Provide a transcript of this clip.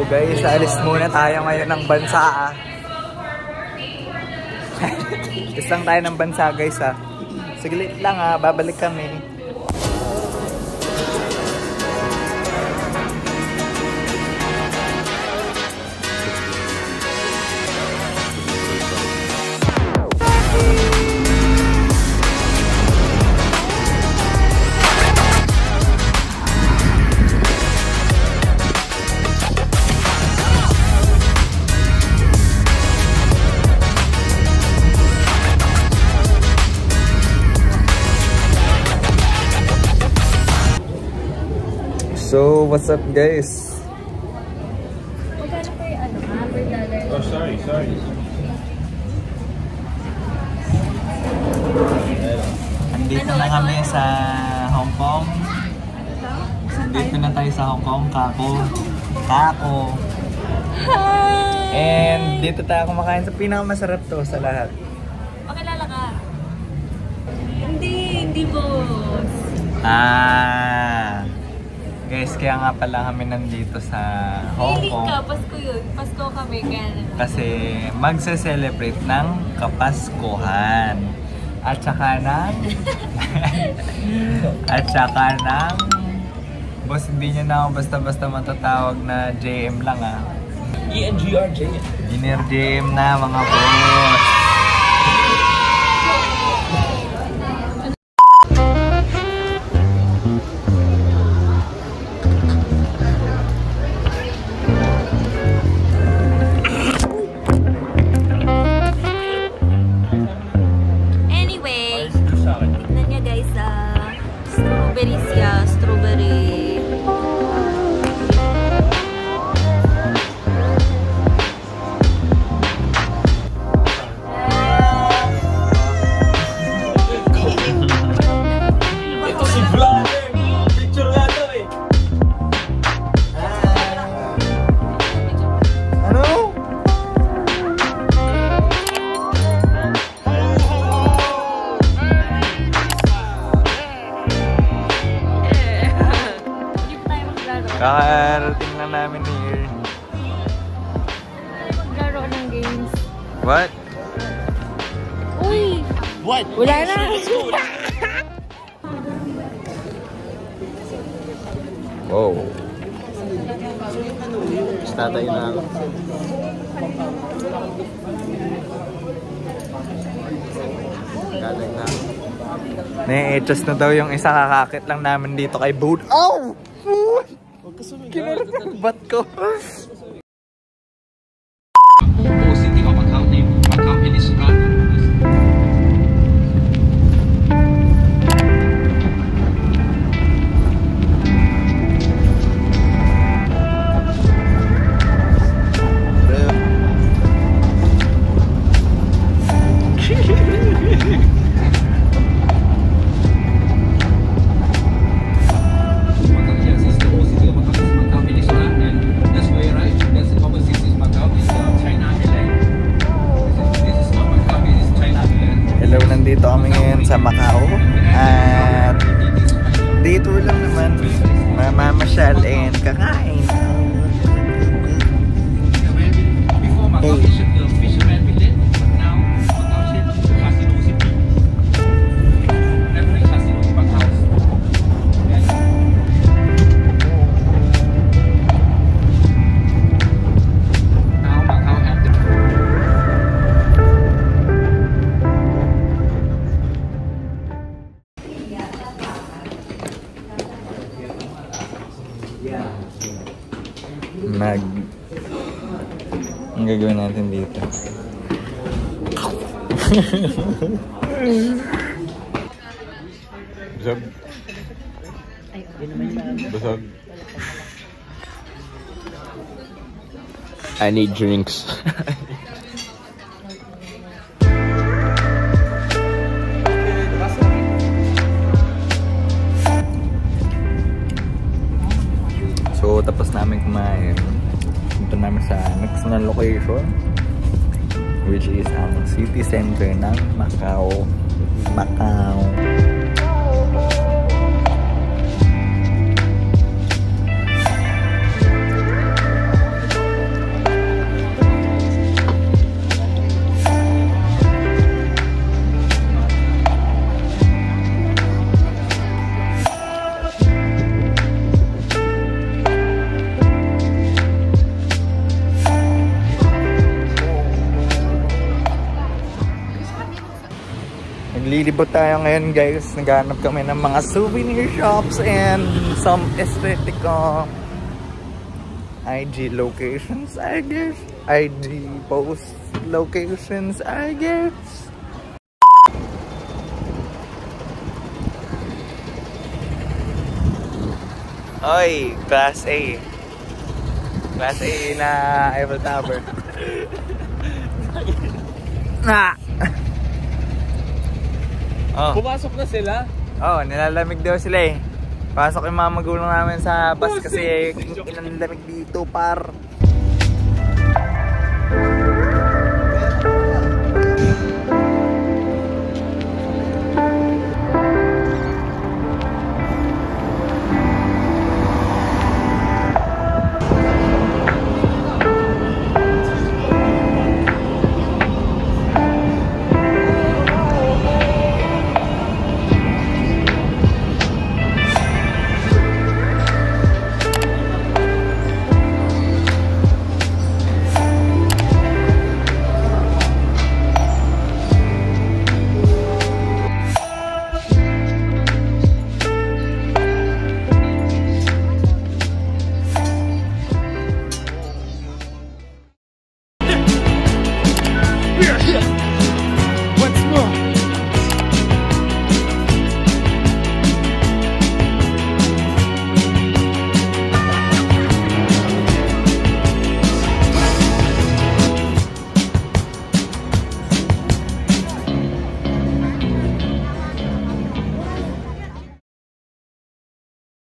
guys, alis muna tayo ngayon ng bansa ah. Alis lang tayo ng bansa guys ah. Saglit lang ah, babalik kami. So, what's up guys? Magkano pa yung per dollar? Oh, sorry. Andito na kami sa Hong Kong. Andito na tayo sa Hong Kong, Kako. And dito tayo kumakain sa pinakamasarap to sa lahat. Pakilala ka. Hindi boss. Guys, kaya nga pala kami nandito sa Hong Kong. Ka, Pasko yun. Pasko kami, kaya na. Kasi magse-celebrate ng Kapaskuhan. At saka ng boss, hindi nyo na ako basta-basta matatawag na JM lang ah. ENGR JM. Engineer JM na mga boss. Strawberry. Ito si Vlogger. Picture nga daw eh. Ano? Kakarating lang namin ni Ear. Maglaro ng games. What? Uy! What? Wala na! Wow. Tatay na ako. Galing na. Na-adjust na daw yung isa, kakakit lang namin dito kay Boat. Ow! Kinalat ang bat ko. City of Macau named Macau Peninsula. Nandito kami ngayon sa Macau at dito lang naman mamamasyal and kakain. Ang gagawin natin dito. Busog. Busog. I need drinks. So, tapos namin kumain. Punta namin sa next na location, which is ang city center ng Macau. Naglilibot tayo ngayon guys. Naghanap kami ng mga souvenir shops and some aesthetic IG locations, I guess. IG post locations, I guess. Oy, Class A. Class A na Eiffel Tower. Oh. Pumasok na sila. Oh, nilalamig daw sila eh. Pasok yung mga magulang namin sa bus kasi ilang lamig dito par.